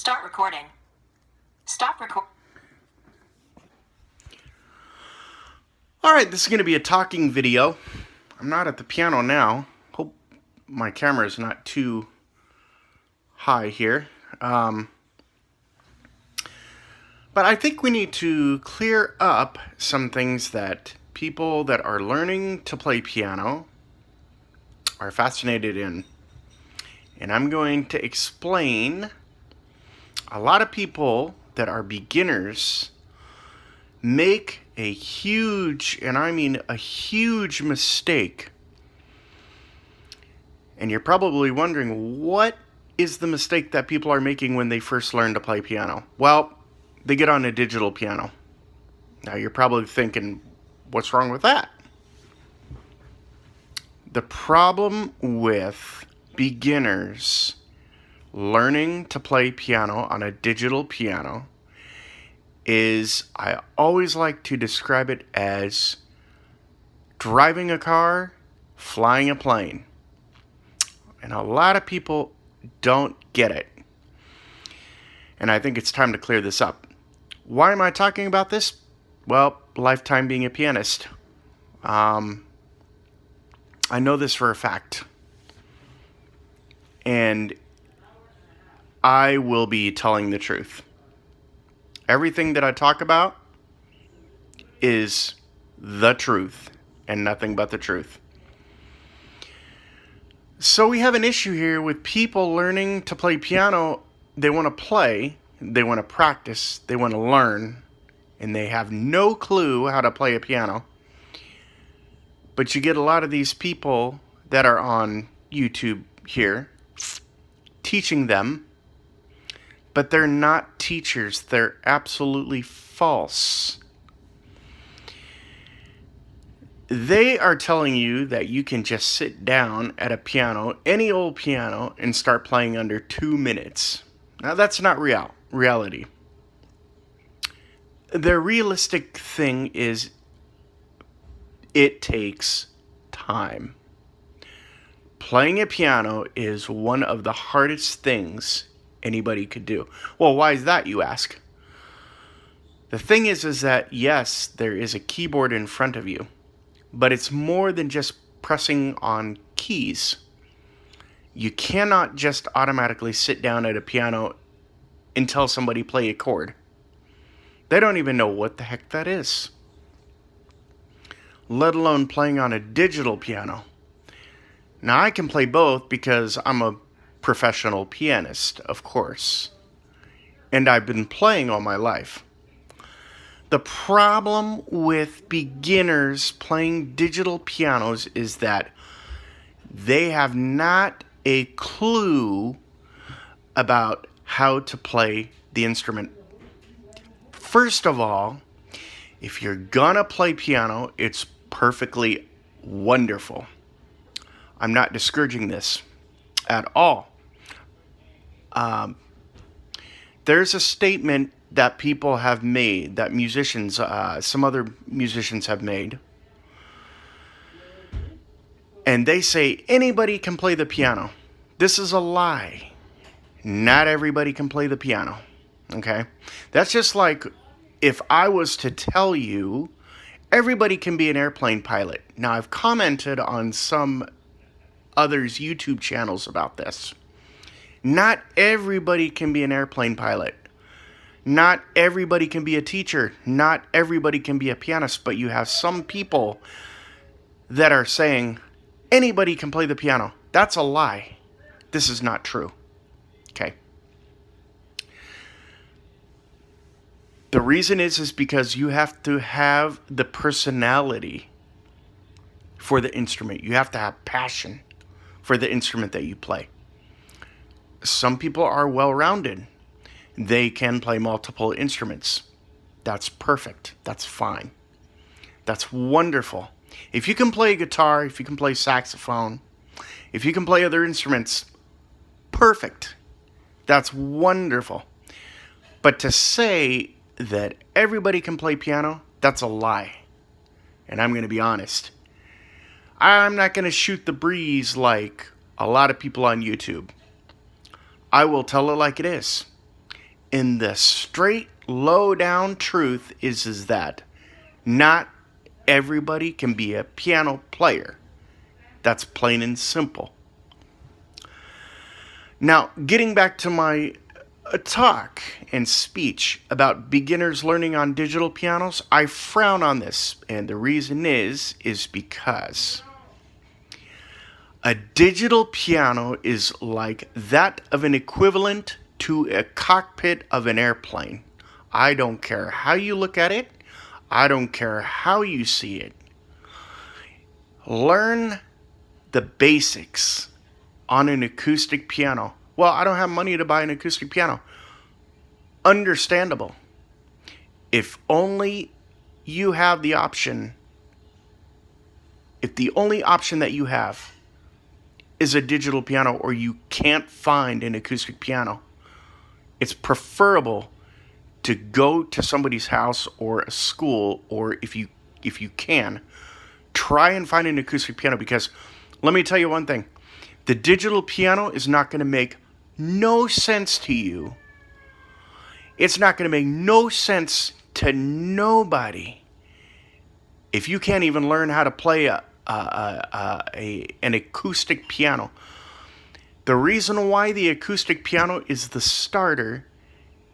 Start recording. Stop record. Alright, this is going to be a talking video. I'm not at the piano now. Hope my camera is not too high here. But I think we need to clear up some things that people that are learning to play piano are fascinated in. And I'm going to explain a lot of people that are beginners make a huge, and I mean a huge mistake. And you're probably wondering, what is the mistake that people are making when they first learn to play piano? Well, they get on a digital piano. Now you're probably thinking, what's wrong with that? The problem with beginners learning to play piano on a digital piano is, I always like to describe it as driving a car, flying a plane. And a lot of people don't get it. And I think it's time to clear this up. Why am I talking about this? Well, lifetime being a pianist. I know this for a fact. And I will be telling the truth. Everything that I talk about is the truth and nothing but the truth. So we have an issue here with people learning to play piano. They want to play, they want to practice, they want to learn, and they have no clue how to play a piano. But you get a lot of these people that are on YouTube here teaching them, but they're not teachers. They're absolutely false. They are telling you that you can just sit down at a piano, any old piano, and start playing under 2 minutes. Now that's not reality. The realistic thing is it takes time. Playing a piano is one of the hardest things anybody could do. Well, why is that, you ask? The thing is that yes, there is a keyboard in front of you, but it's more than just pressing on keys. You cannot just automatically sit down at a piano and tell somebody play a chord. They don't even know what the heck that is, let alone playing on a digital piano. Now, I can play both because I'm a professional pianist, of course, and I've been playing all my life. The problem with beginners playing digital pianos is that they have not a clue about how to play the instrument. First of all, if you're gonna play piano, it's perfectly wonderful. I'm not discouraging this at all. There's a statement that people have made, that musicians, some other musicians have made. And they say anybody can play the piano. This is a lie. Not everybody can play the piano. Okay? That's just like if I was to tell you everybody can be an airplane pilot. Now, I've commented on some others' YouTube channels about this. Not everybody can be an airplane pilot. Not everybody can be a teacher. Not everybody can be a pianist. But you have some people that are saying anybody can play the piano. That's a lie. This is not true. Okay. The reason is because you have to have the personality for the instrument. You have to have passion for the instrument that you play. Some people are well-rounded. They can play multiple instruments. That's perfect. That's fine. That's wonderful. If you can play guitar, if you can play saxophone, if you can play other instruments, perfect. That's wonderful. But to say that everybody can play piano, that's a lie. And I'm going to be honest. I'm not going to shoot the breeze like a lot of people on YouTube. I will tell it like it is. And the straight, low down truth is that not everybody can be a piano player. That's plain and simple. Now, getting back to my talk and speech about beginners learning on digital pianos, I frown on this, and the reason is because a digital piano is like that of an equivalent to a cockpit of an airplane. I don't care how you look at it. I don't care how you see it. Learn the basics on an acoustic piano. Well, I don't have money to buy an acoustic piano. Understandable. If only you have the option, if the only option that you have is a digital piano, or you can't find an acoustic piano, it's preferable to go to somebody's house or a school, or if you can, try and find an acoustic piano, because let me tell you one thing. The digital piano is not going to make no sense to you. It's not going to make no sense to nobody if you can't even learn how to play an acoustic piano. The reason why the acoustic piano is the starter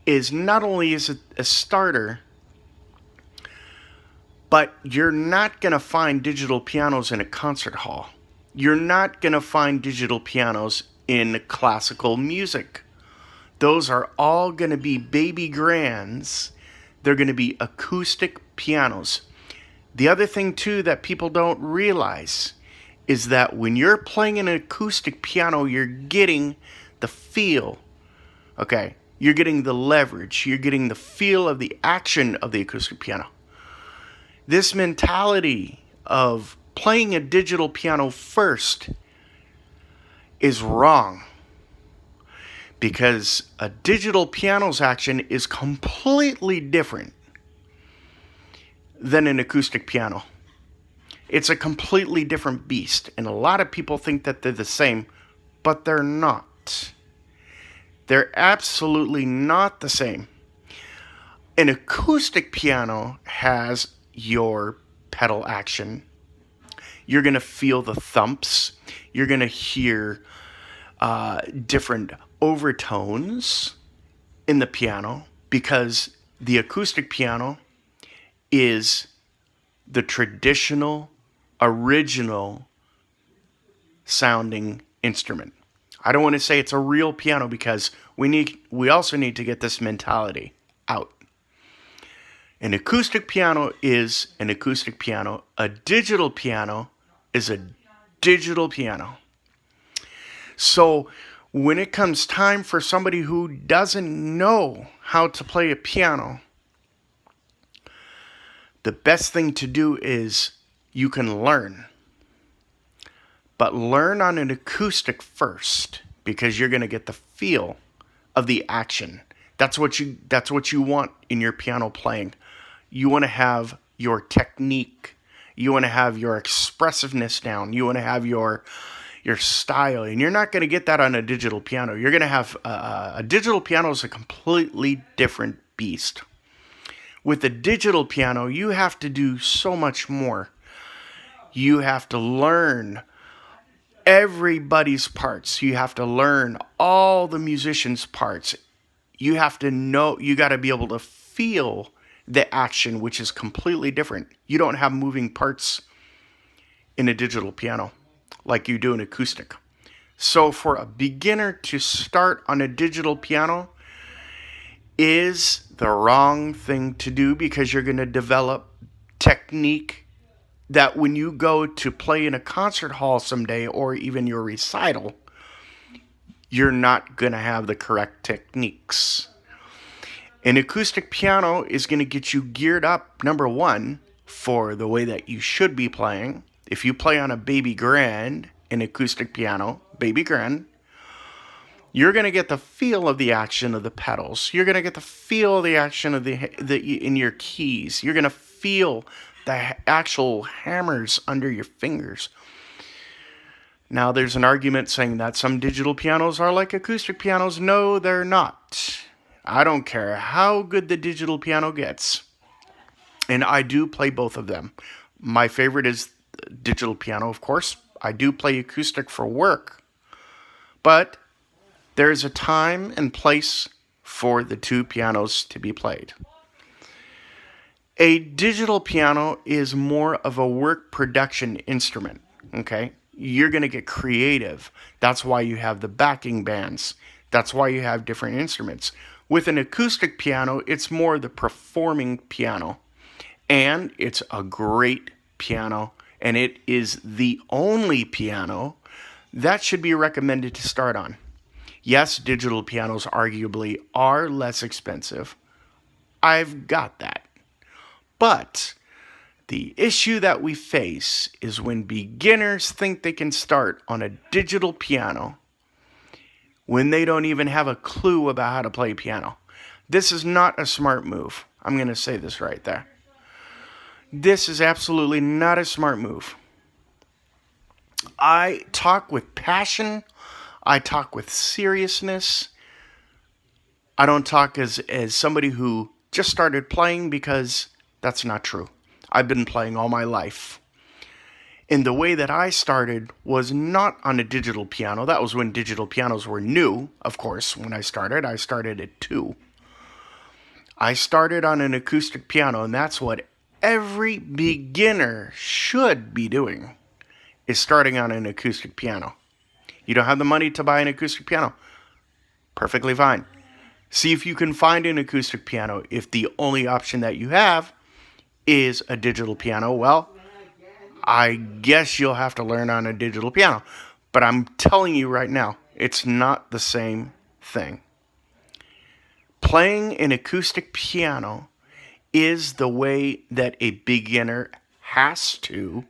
is not only is it a starter, but you're not going to find digital pianos in a concert hall. You're not going to find digital pianos in classical music. Those are all going to be baby grands. They're going to be acoustic pianos. The other thing, too, that people don't realize is that when you're playing an acoustic piano, you're getting the feel. Okay, you're getting the leverage. You're getting the feel of the action of the acoustic piano. This mentality of playing a digital piano first is wrong, because a digital piano's action is completely different than an acoustic piano. It's a completely different beast, and a lot of people think that they're the same, but they're not. They're absolutely not the same. An acoustic piano has your pedal action. You're going to feel the thumps. You're going to hear different overtones in the piano, because the acoustic piano is the traditional, original sounding instrument. I don't want to say it's a real piano, because we also need to get this mentality out. An acoustic piano is an acoustic piano. A digital piano is a digital piano. So when it comes time for somebody who doesn't know how to play a piano, the best thing to do is you can learn. But learn on an acoustic first, because you're going to get the feel of the action. That's what you want in your piano playing. You want to have your technique. You want to have your expressiveness down. You want to have your style. And you're not going to get that on a digital piano. You're going to have a digital piano is a completely different beast. With a digital piano, you have to do so much more. You have to learn everybody's parts. You have to learn all the musicians' parts. You have to know, you got to be able to feel the action, which is completely different. You don't have moving parts in a digital piano like you do in acoustic. So for a beginner to start on a digital piano is the wrong thing to do, because you're going to develop technique that when you go to play in a concert hall someday, or even your recital, you're not going to have the correct techniques. An acoustic piano is going to get you geared up, number one, for the way that you should be playing. If you play on a baby grand, an acoustic piano, baby grand, you're going to get the feel of the action of the pedals. You're going to get the feel of the action of in your keys. You're going to feel the actual hammers under your fingers. Now, there's an argument saying that some digital pianos are like acoustic pianos. No, they're not. I don't care how good the digital piano gets. And I do play both of them. My favorite is digital piano, of course. I do play acoustic for work. But there's a time and place for the two pianos to be played. A digital piano is more of a work production instrument, okay? You're going to get creative. That's why you have the backing bands. That's why you have different instruments. With an acoustic piano, it's more the performing piano. And it's a great piano, and it is the only piano that should be recommended to start on. Yes, digital pianos arguably are less expensive. I've got that. But the issue that we face is when beginners think they can start on a digital piano when they don't even have a clue about how to play piano. This is not a smart move. I'm going to say this right there. This is absolutely not a smart move. I talk with passion. I talk with seriousness. I don't talk as somebody who just started playing, because that's not true. I've been playing all my life. And the way that I started was not on a digital piano. That was when digital pianos were new, of course. When I started at 2. I started on an acoustic piano, and that's what every beginner should be doing, is starting on an acoustic piano. You don't have the money to buy an acoustic piano? Perfectly fine. See if you can find an acoustic piano. If the only option that you have is a digital piano, well, I guess you'll have to learn on a digital piano. But I'm telling you right now, it's not the same thing. Playing an acoustic piano is the way that a beginner has to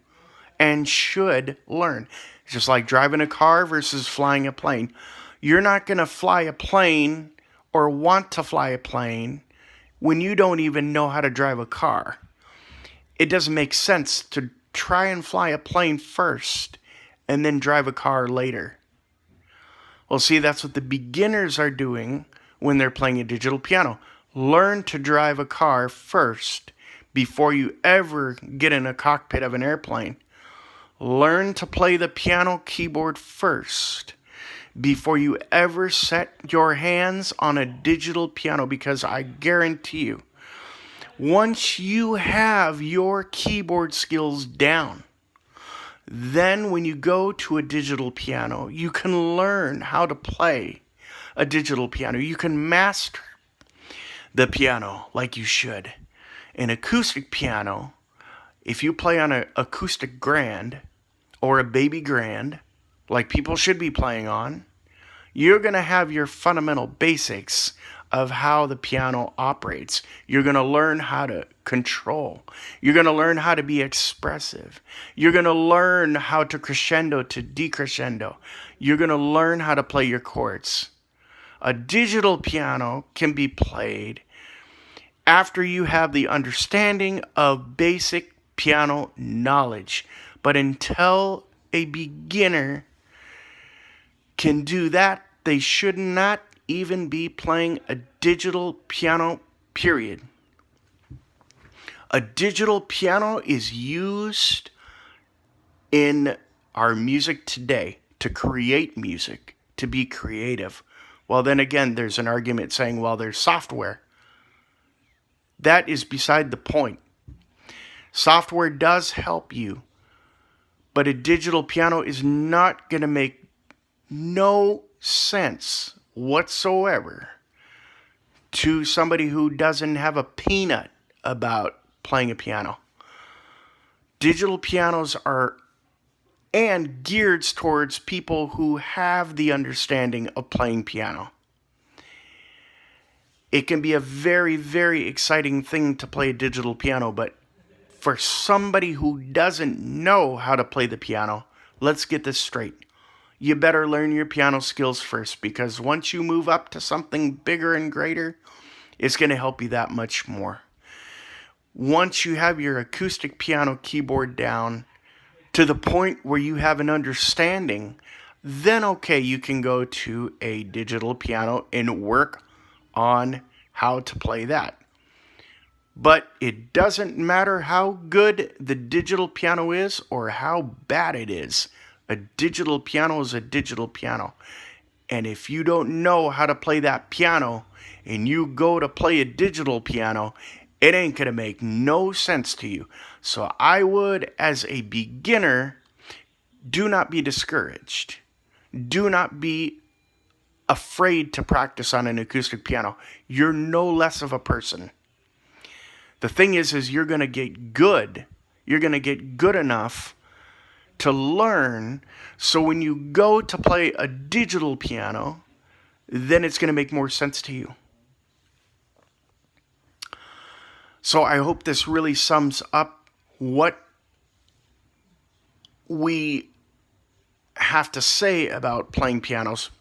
and should learn. It's just like driving a car versus flying a plane. You're not going to fly a plane or want to fly a plane when you don't even know how to drive a car. It doesn't make sense to try and fly a plane first and then drive a car later. Well, see, that's what the beginners are doing when they're playing a digital piano. Learn to drive a car first before you ever get in a cockpit of an airplane. Learn to play the piano keyboard first before you ever set your hands on a digital piano, because I guarantee you, once you have your keyboard skills down, then when you go to a digital piano, you can learn how to play a digital piano. You can master the piano like you should. An acoustic piano, if you play on an acoustic grand or a baby grand, like people should be playing on, you're going to have your fundamental basics of how the piano operates. You're going to learn how to control. You're going to learn how to be expressive. You're going to learn how to crescendo to decrescendo. You're going to learn how to play your chords. A digital piano can be played after you have the understanding of basic piano knowledge. But until a beginner can do that, they should not even be playing a digital piano, period. A digital piano is used in our music today to create music, to be creative. Well, then again, there's an argument saying, well, there's software. That is beside the point. Software does help you, but a digital piano is not going to make no sense whatsoever to somebody who doesn't have a peanut about playing a piano. Digital pianos are and geared towards people who have the understanding of playing piano. It can be a very, very exciting thing to play a digital piano, but for somebody who doesn't know how to play the piano, let's get this straight. You better learn your piano skills first, because once you move up to something bigger and greater, it's going to help you that much more. Once you have your acoustic piano keyboard down to the point where you have an understanding, then okay, you can go to a digital piano and work on how to play that. But it doesn't matter how good the digital piano is or how bad it is. A digital piano is a digital piano. And if you don't know how to play that piano and you go to play a digital piano, it ain't going to make no sense to you. So I would, as a beginner, do not be discouraged. Do not be afraid to practice on an acoustic piano. You're no less of a person. The thing is you're going to get good. You're going to get good enough to learn. So when you go to play a digital piano, then it's going to make more sense to you. So I hope this really sums up what we have to say about playing pianos.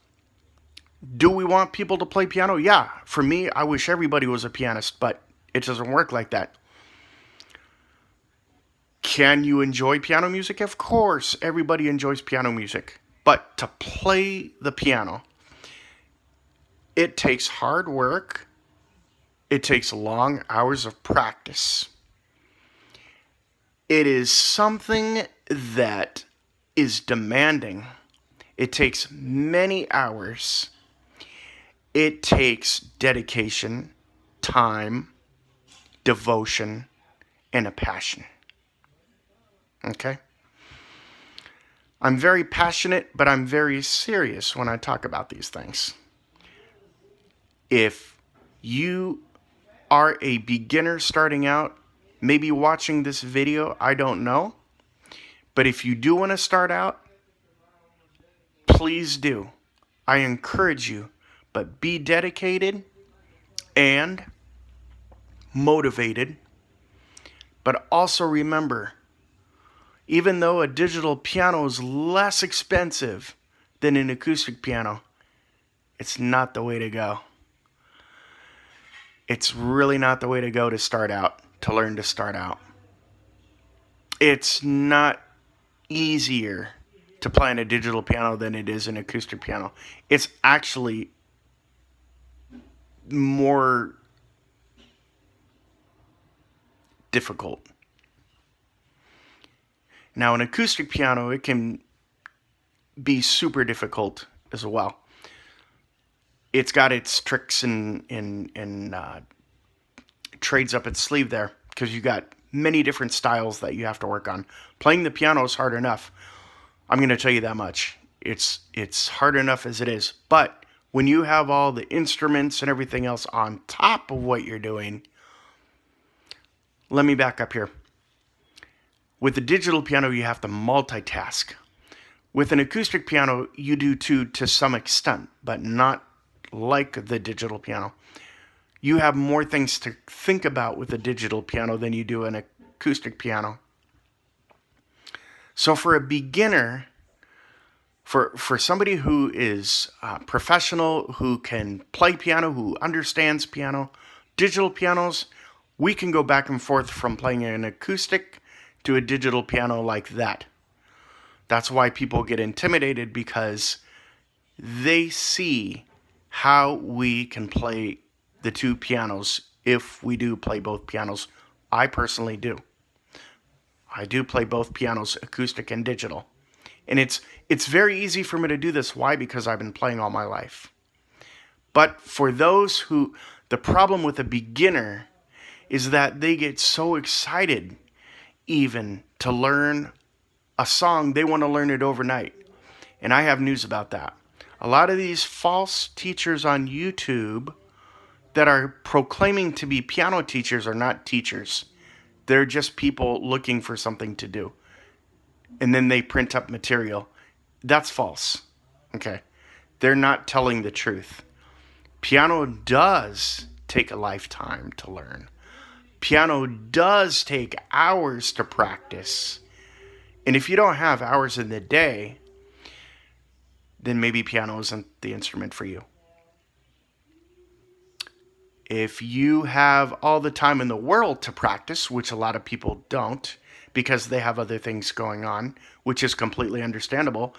Do we want people to play piano? Yeah. For me, I wish everybody was a pianist, but it doesn't work like that. Can you enjoy piano music? Of course, everybody enjoys piano music. But to play the piano, it takes hard work. It takes long hours of practice. It is something that is demanding. It takes many hours. It takes dedication, time, devotion, and a passion. Okay? I'm very passionate, but I'm very serious when I talk about these things. If you are a beginner starting out, maybe watching this video, I don't know. But if you do want to start out, please do. I encourage you, but be dedicated and motivated. But also remember, even though a digital piano is less expensive than an acoustic piano, it's not the way to go. It's really not the way to go to start out, to learn to start out. It's not easier to play on a digital piano than it is an acoustic piano. It's actually more difficult. Now, an acoustic piano, it can be super difficult as well. It's got its tricks and trades up its sleeve there, because you got many different styles that you have to work on. Playing the piano is hard enough. I'm going to tell you that much. It's hard enough as it is. But when you have all the instruments and everything else on top of what you're doing, let me back up here. With the digital piano, you have to multitask. With an acoustic piano, you do too, to some extent, but not like the digital piano. You have more things to think about with a digital piano than you do an acoustic piano. So for a beginner, for somebody who is professional, who can play piano, who understands piano, digital pianos, we can go back and forth from playing an acoustic to a digital piano like that. That's why people get intimidated, because they see how we can play the two pianos if we do play both pianos. I personally do. I do play both pianos, acoustic and digital. And it's very easy for me to do this. Why? Because I've been playing all my life. But for those who, the problem with a beginner is that they get so excited even to learn a song, they want to learn it overnight. And I have news about that. A lot of these false teachers on YouTube that are proclaiming to be piano teachers are not teachers. They're just people looking for something to do. And then they print up material. That's false. Okay. They're not telling the truth. Piano does take a lifetime to learn. Piano does take hours to practice. And if you don't have hours in the day, then maybe piano isn't the instrument for you. If you have all the time in the world to practice, which a lot of people don't, because they have other things going on, which is completely understandable,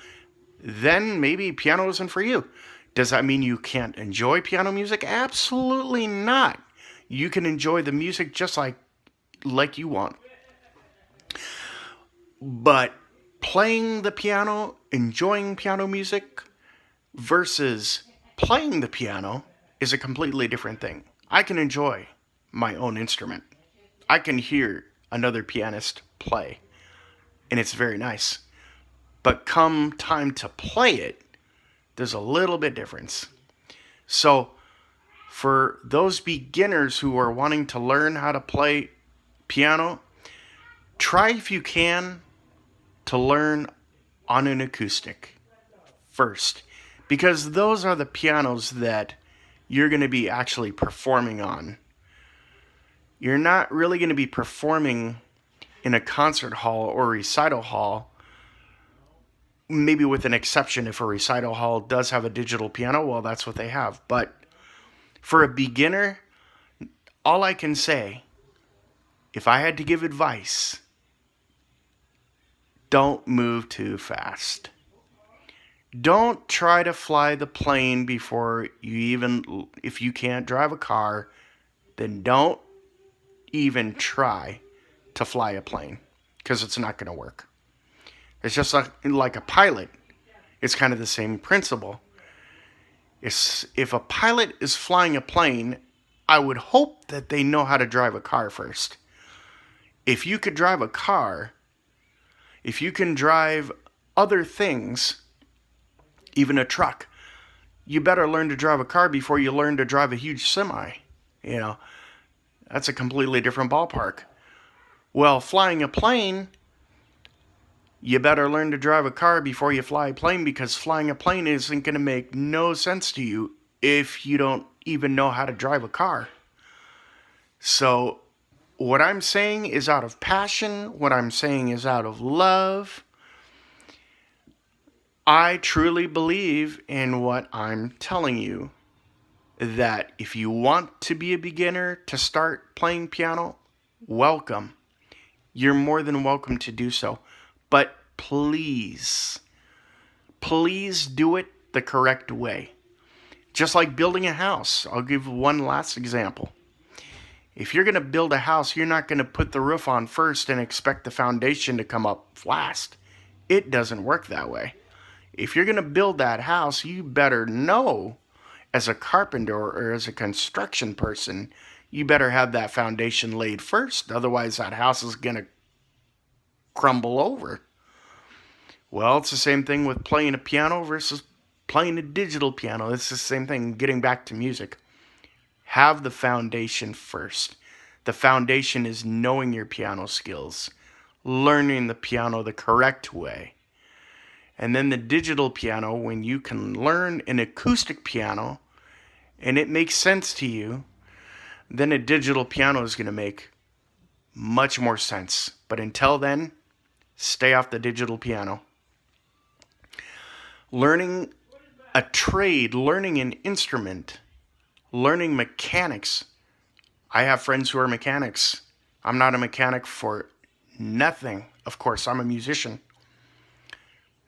then maybe piano isn't for you. Does that mean you can't enjoy piano music? Absolutely not. You can enjoy the music just like you want. But playing the piano, enjoying piano music versus playing the piano is a completely different thing. I can enjoy my own instrument. I can hear another pianist play, and it's very nice. But come time to play it, there's a little bit difference. So, for those beginners who are wanting to learn how to play piano, try if you can to learn on an acoustic first, because those are the pianos that you're going to be actually performing on. You're not really going to be performing in a concert hall or recital hall, maybe with an exception if a recital hall does have a digital piano. Well, that's what they have. But for a beginner, all I can say, if I had to give advice, don't move too fast. Don't try to fly the plane before you even, if you can't drive a car, then don't even try to fly a plane, because it's not going to work. It's just like a pilot. It's kind of the same principle. If a pilot is flying a plane, I would hope that they know how to drive a car first. If you could drive a car, if you can drive other things, even a truck, you better learn to drive a car before you learn to drive a huge semi. You know, that's a completely different ballpark. Well, flying a plane, you better learn to drive a car before you fly a plane, because flying a plane isn't going to make no sense to you if you don't even know how to drive a car. So what I'm saying is out of passion. What I'm saying is out of love. I truly believe in what I'm telling you, that if you want to be a beginner to start playing piano, welcome. You're more than welcome to do so. But please do it the correct way. Just like building a house. I'll give one last example. If you're going to build a house, you're not going to put the roof on first and expect the foundation to come up last. It doesn't work that way. If you're going to build that house, you better know, as a carpenter or as a construction person, you better have that foundation laid first. Otherwise, that house is going to crumble over. Well, it's the same thing with playing a piano versus playing a digital piano. It's the same thing, getting back to music. Have the foundation first. The foundation is knowing your piano skills, learning the piano the correct way. And then the digital piano, when you can learn an acoustic piano and it makes sense to you, then a digital piano is going to make much more sense. But until then, stay off the digital piano. Learning a trade, learning an instrument, learning mechanics. I have friends who are mechanics. I'm not a mechanic for nothing. Of course, I'm a musician.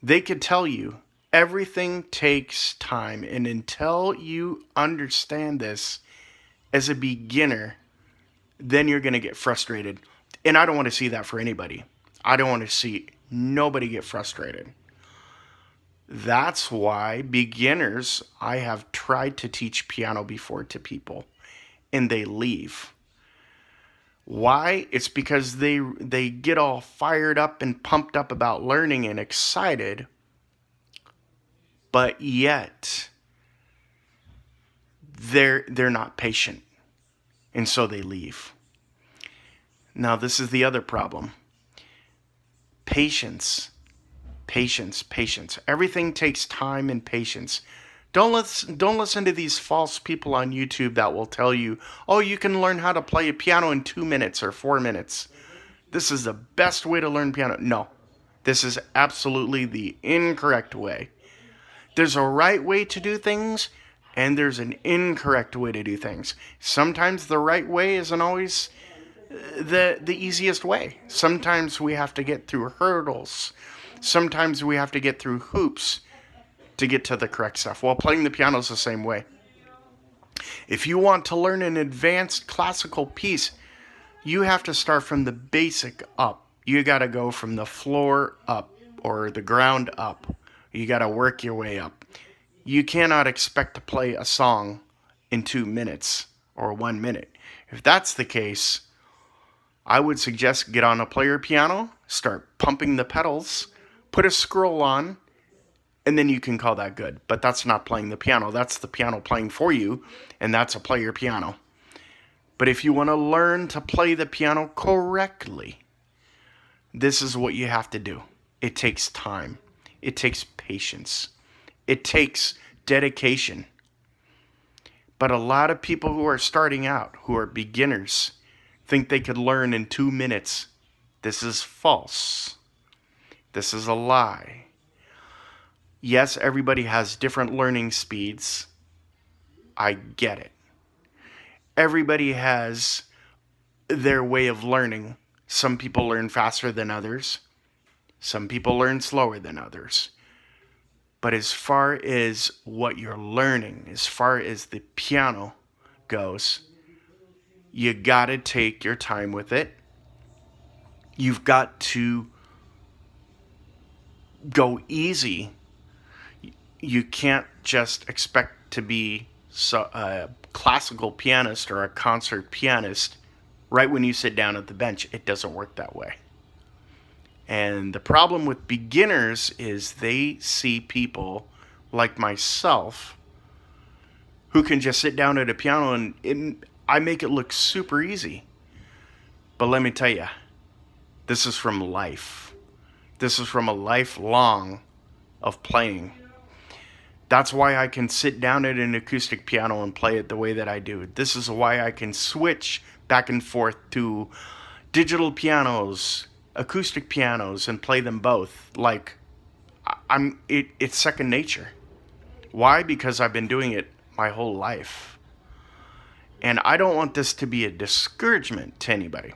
They could tell you everything takes time. And until you understand this as a beginner, then you're going to get frustrated. And I don't want to see that for anybody. I don't want to see nobody get frustrated. That's why beginners, I have tried to teach piano before to people, and they leave. Why? It's because they get all fired up and pumped up about learning and excited, but yet they're not patient, and so they leave. Now, this is the other problem. Patience. Everything takes time and patience. Don't listen to these false people on YouTube that will tell you, oh, you can learn how to play a piano in 2 minutes or 4 minutes. This is the best way to learn piano. No, this is absolutely the incorrect way. There's a right way to do things, and there's an incorrect way to do things. Sometimes the right way isn't always the easiest way. Sometimes we have to get through hurdles. Sometimes we have to get through hoops to get to the correct stuff. Well, playing the piano is the same way. If you want to learn an advanced classical piece, you have to start from the basic up. You got to go from the floor up or the ground up. You got to work your way up. You cannot expect to play a song in 2 minutes or 1 minute. If that's the case, I would suggest get on a player piano, start pumping the pedals, put a scroll on, and then you can call that good. But that's not playing the piano. That's the piano playing for you, and that's a player piano. But if you want to learn to play the piano correctly, this is what you have to do. It takes time. It takes patience. It takes dedication. But a lot of people who are starting out, who are beginners, think they could learn in 2 minutes. This is false. This is a lie. Yes, everybody has different learning speeds. I get it. Everybody has their way of learning. Some people learn faster than others. Some people learn slower than others. But as far as what you're learning, as far as the piano goes, you gotta take your time with it. You've got to go easy. You can't just expect to be a classical pianist or a concert pianist right when you sit down at the bench. It doesn't work that way. And the problem with beginners is they see people like myself who can just sit down at a piano and I make it look super easy. But let me tell you, this is from life. This is from a lifelong of playing. That's why I can sit down at an acoustic piano and play it the way that I do. This is why I can switch back and forth to digital pianos, acoustic pianos, and play them both. Like, it's second nature. Why? Because I've been doing it my whole life. And I don't want this to be a discouragement to anybody.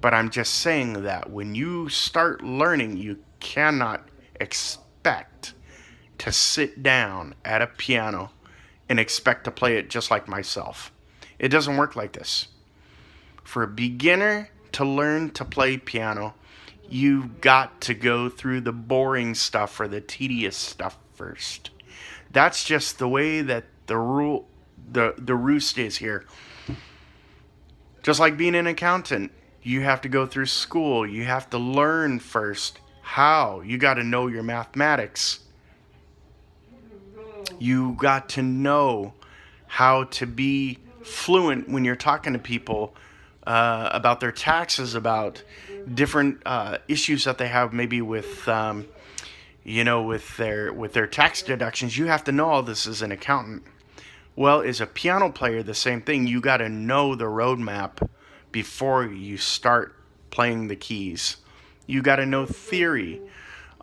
But I'm just saying that when you start learning, you cannot expect to sit down at a piano and expect to play it just like myself. It doesn't work like this. For a beginner to learn to play piano, you've got to go through the boring stuff or the tedious stuff first. That's just the way that the roost is here. Just like being an accountant, you have to go through school. You have to learn first how. You got to know your mathematics. You got to know how to be fluent when you're talking to people about their taxes, about different issues that they have, maybe with with their tax deductions. You have to know all this as an accountant. Well, as a piano player, the same thing. You got to know the roadmap before you start playing the keys. You got to know theory.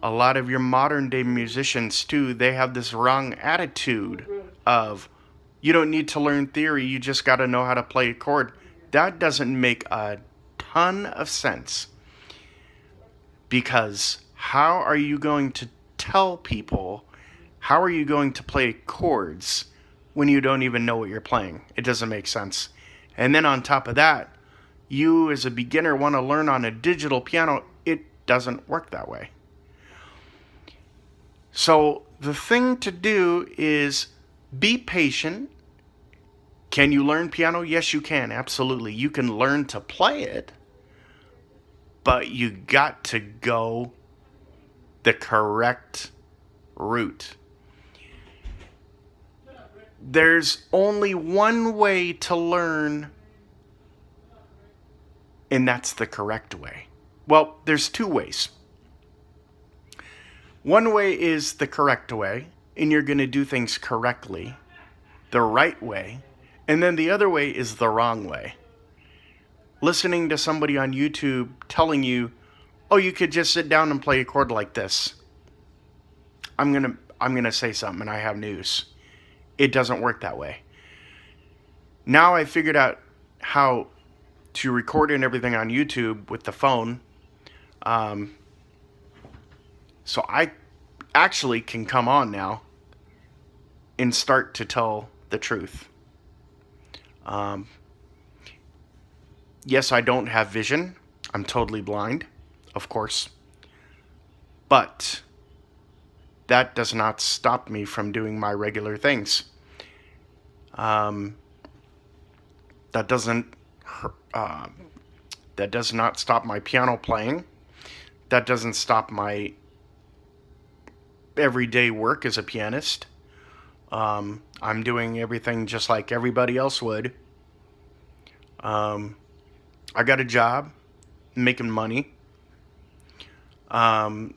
A lot of your modern day musicians too, they have this wrong attitude of you don't need to learn theory, you just got to know how to play a chord. That doesn't make a ton of sense. Because how are you going to tell people, how are you going to play chords when you don't even know what you're playing? It doesn't make sense. And then on top of that, you as a beginner want to learn on a digital piano. It doesn't work that way. So the thing to do is be patient. Can you learn piano? Yes, you can. Absolutely. You can learn to play it, but you got to go the correct route. There's only one way to learn, and that's the correct way. Well, there's two ways. One way is the correct way, and you're going to do things correctly, the right way, and then the other way is the wrong way. Listening to somebody on YouTube telling you, oh, you could just sit down and play a chord like this. I'm gonna say something, and I have news. It doesn't work that way. Now I figured out how to record and everything on YouTube with the phone. So I actually can come on now and start to tell the truth. Yes, I don't have vision. I'm totally blind, of course. But that does not stop me from doing my regular things. That doesn't that does not stop my piano playing. That doesn't stop my everyday work as a pianist. I'm doing everything just like everybody else would. I got a job, making money. But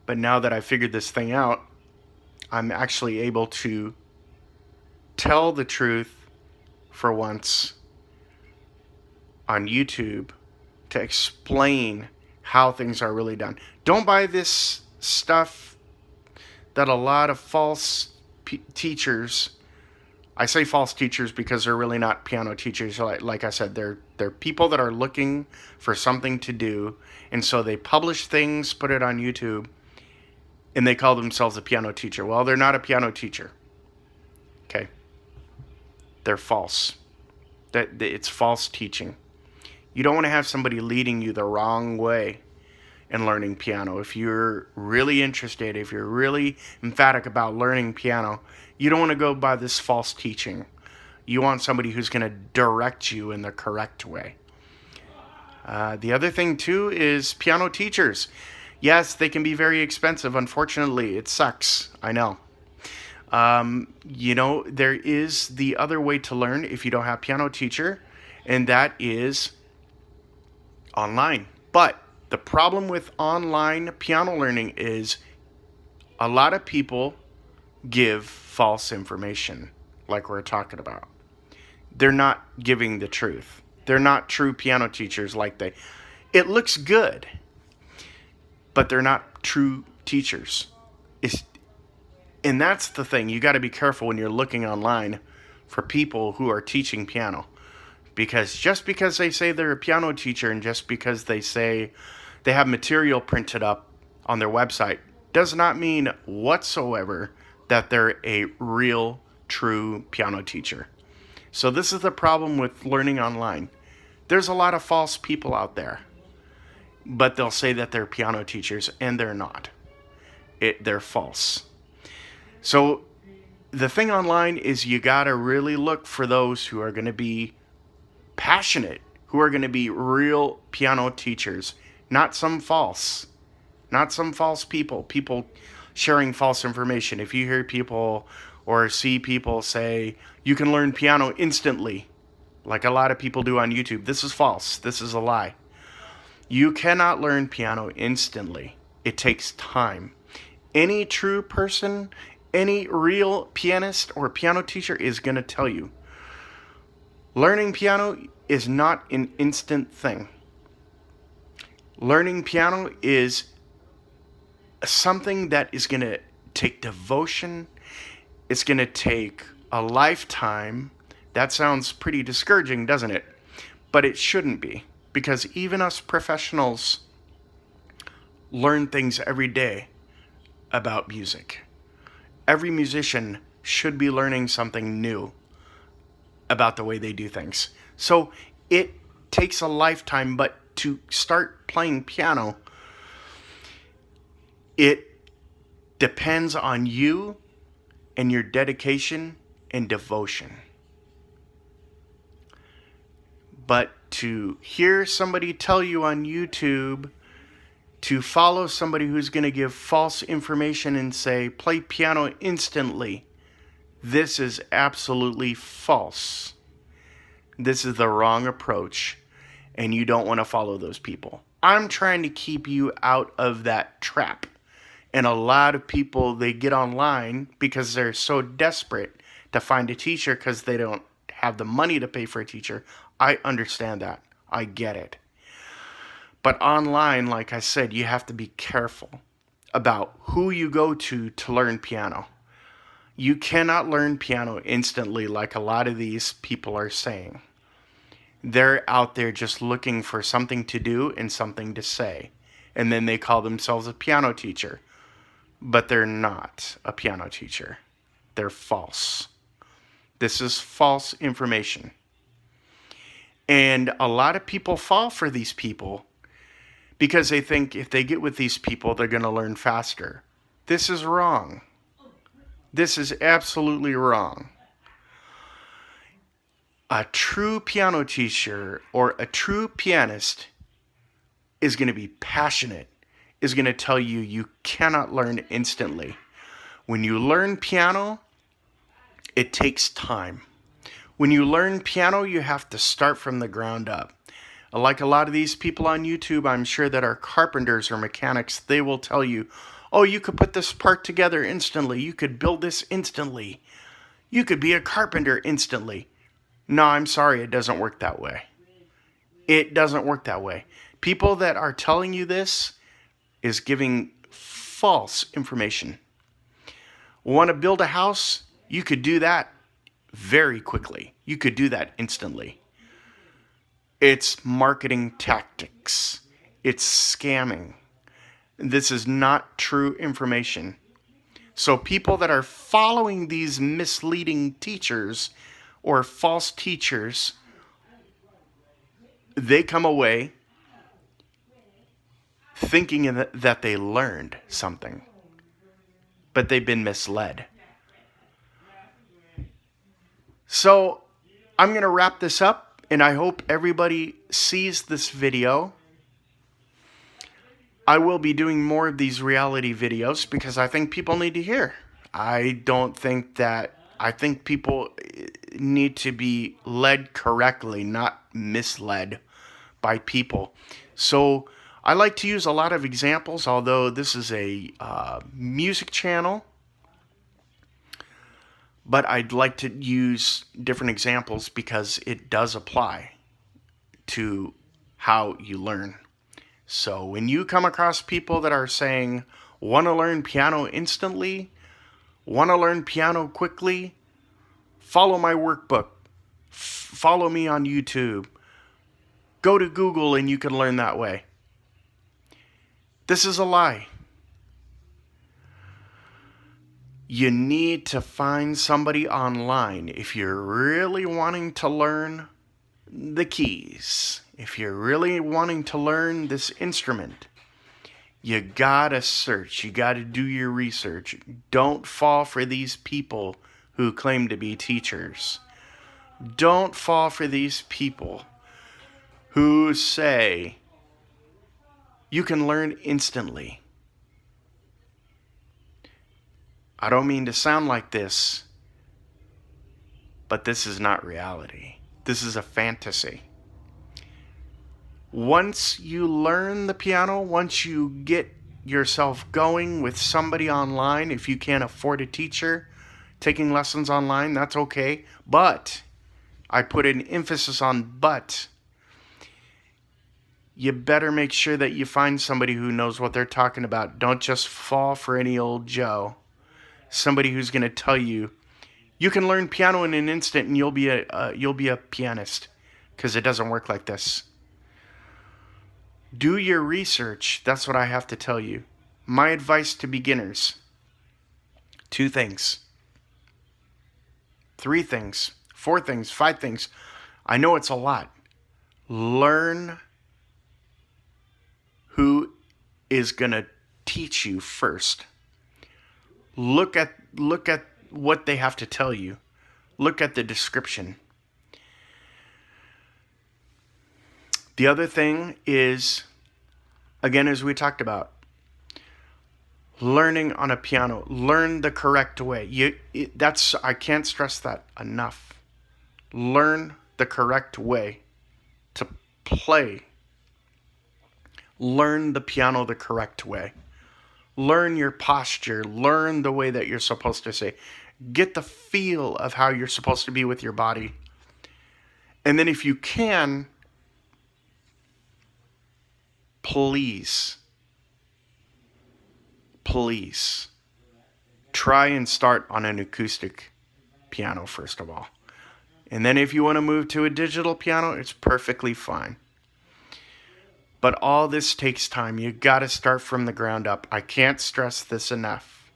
now that I figured this thing out, I'm actually able to tell the truth for once on YouTube, to explain how things are really done. Don't buy this stuff that a lot of false teachers, I say false teachers because they're really not piano teachers. Like I said, they're people that are looking for something to do, and so they publish things, put it on YouTube, and they call themselves a piano teacher. Well, they're not a piano teacher. Okay? They're false. It's false teaching. You don't want to have somebody leading you the wrong way in learning piano. If you're really interested, if you're really emphatic about learning piano, you don't want to go by this false teaching. You want somebody who's going to direct you in the correct way. The other thing, too, is piano teachers. Yes, they can be very expensive. Unfortunately, it sucks. I know. There is the other way to learn if you don't have a piano teacher, and that is online. But the problem with online piano learning is a lot of people give false information, like we're talking about. They're not giving the truth. They're not true piano teachers it looks good, but they're not true teachers. And that's the thing. You got to be careful when you're looking online for people who are teaching piano. Because just because they say they're a piano teacher and just because they say they have material printed up on their website does not mean whatsoever that they're a real, true piano teacher. So this is the problem with learning online. There's a lot of false people out there, but they'll say that they're piano teachers, and they're not. They're false. So the thing online is you got to really look for those who are going to be passionate, who are going to be real piano teachers, not some false people sharing false information. If you hear people or see people say you can learn piano instantly, like a lot of people do on YouTube, this is false. This is a lie. You cannot learn piano instantly. It takes time. Any true person, any real pianist or piano teacher is going to tell you, learning piano is not an instant thing. Learning piano is something that is going to take devotion. It's going to take a lifetime. That sounds pretty discouraging, doesn't it? But it shouldn't be, because even us professionals learn things every day about music. Every musician should be learning something new about the way they do things. So it takes a lifetime, but to start playing piano, it depends on you and your dedication and devotion. But to hear somebody tell you on YouTube to follow somebody who's going to give false information and say, play piano instantly, this is absolutely false. This is the wrong approach, and you don't want to follow those people. I'm trying to keep you out of that trap. And a lot of people, they get online because they're so desperate to find a teacher because they don't have the money to pay for a teacher. I understand that. I get it. But online, like I said, you have to be careful about who you go to learn piano. You cannot learn piano instantly like a lot of these people are saying. They're out there just looking for something to do and something to say. And then they call themselves a piano teacher. But they're not a piano teacher. They're false. This is false information. And a lot of people fall for these people because they think if they get with these people, they're going to learn faster. This is wrong. This is absolutely wrong. A true piano teacher or a true pianist is going to be passionate, is going to tell you you cannot learn instantly. When you learn piano, it takes time. When you learn piano, you have to start from the ground up. Like a lot of these people on YouTube, I'm sure that are carpenters or mechanics, they will tell you, oh, you could put this part together instantly. You could build this instantly. You could be a carpenter instantly. No, I'm sorry, it doesn't work that way. It doesn't work that way. People that are telling you this is giving false information. Want to build a house? You could do that very quickly. You could do that instantly. It's marketing tactics. It's scamming. This is not true information. So people that are following these misleading teachers or false teachers, they come away thinking that they learned something, but they've been misled. So I'm going to wrap this up, and I hope everybody sees this video. I will be doing more of these reality videos because I think people need to hear. I think people need to be led correctly, not misled by people. So I like to use a lot of examples, although this is a music channel. But I'd like to use different examples because it does apply to how you learn. So when you come across people that are saying, want to learn piano instantly, want to learn piano quickly, follow my workbook, follow me on YouTube, go to Google and you can learn that way. This is a lie. You need to find somebody online if you're really wanting to learn the keys. If you're really wanting to learn this instrument, you gotta search. You gotta do your research. Don't fall for these people who claim to be teachers. Don't fall for these people who say you can learn instantly. I don't mean to sound like this, but this is not reality. This is a fantasy. Once you learn the piano, once you get yourself going with somebody online, if you can't afford a teacher, taking lessons online, that's okay. But, I put an emphasis on but, you better make sure that you find somebody who knows what they're talking about. Don't just fall for any old Joe. Somebody who's going to tell you, you can learn piano in an instant and you'll be a pianist, because it doesn't work like this. Do your research. That's what I have to tell you. My advice to beginners: 2 things, 3 things, 4 things, 5 things. I know it's a lot. Learn who is going to teach you first. Look at what they have to tell you. Look at the description. The other thing is, again, as we talked about, learning on a piano. Learn the correct way. I can't stress that enough. Learn the correct way to play. Learn the piano the correct way. Learn your posture. Learn the way that you're supposed to say. Get the feel of how you're supposed to be with your body. And then if you can, please try and start on an acoustic piano first of all. And then if you want to move to a digital piano, it's perfectly fine. But all this takes time. You got to start from the ground up. I can't stress this enough.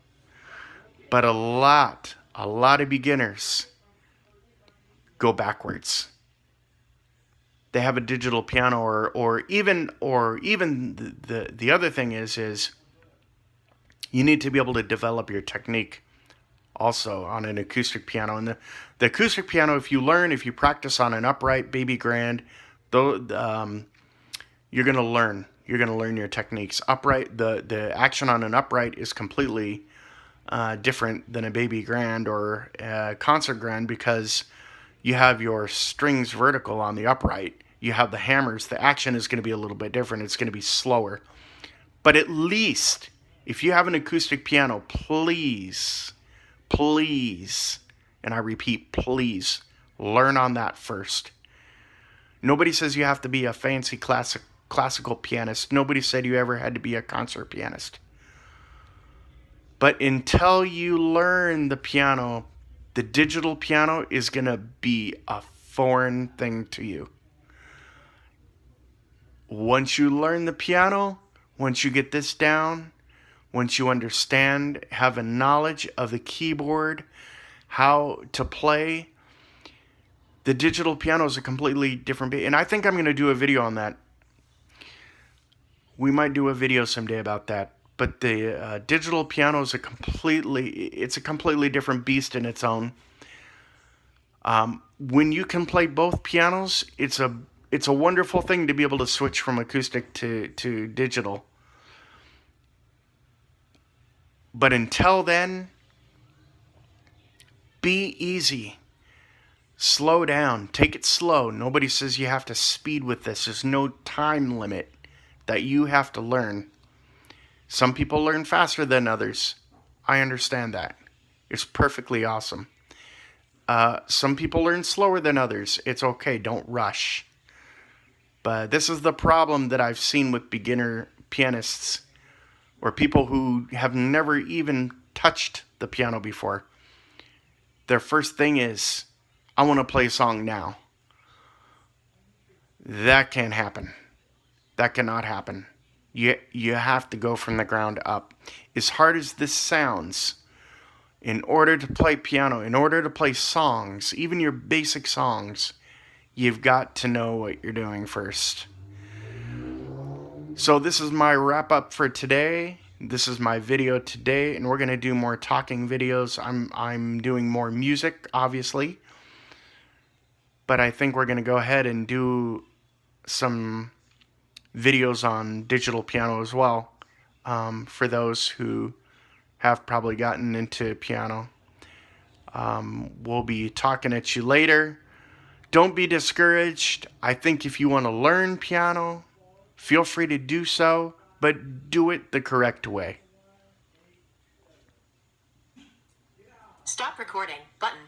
But a lot a lot of beginners go backwards. They have a digital piano, or even the other thing is you need to be able to develop your technique also on an acoustic piano. And the acoustic piano, if you practice on an upright baby grand, though, you're gonna learn. You're gonna learn your techniques. Upright, the action on an upright is completely different than a baby grand or a concert grand, because you have your strings vertical on the upright. You have the hammers. The action is going to be a little bit different. It's going to be slower. But at least, if you have an acoustic piano, please, and I repeat, please, learn on that first. Nobody says you have to be a fancy classical pianist. Nobody said you ever had to be a concert pianist. But until you learn the piano, the digital piano is going to be a foreign thing to you. Once you learn the piano, once you get this down, once you understand, have a knowledge of the keyboard, how to play, the digital piano is a completely different beat. And I think I'm going to do a video on that. We might do a video someday about that. But the digital piano is a completely different beast in its own. When you can play both pianos, it's a wonderful thing to be able to switch from acoustic to digital. But until then, be easy. Slow down. Take it slow. Nobody says you have to speed with this. There's no time limit that you have to learn. Some people learn faster than others. I understand that. It's perfectly awesome. Some people learn slower than others. It's okay. Don't rush. But this is the problem that I've seen with beginner pianists, or people who have never even touched the piano before. Their first thing is, I want to play a song now. That can't happen. That cannot happen. You have to go from the ground up. As hard as this sounds, in order to play piano, in order to play songs, even your basic songs, you've got to know what you're doing first. So this is my wrap up for today. This is my video today, and we're going to do more talking videos. I'm doing more music, obviously. But I think we're going to go ahead and do some videos on digital piano as well, for those who have probably gotten into piano. We'll be talking at you later. Don't be discouraged. I think if you want to learn piano, feel free to do so, but do it the correct way. Stop recording button.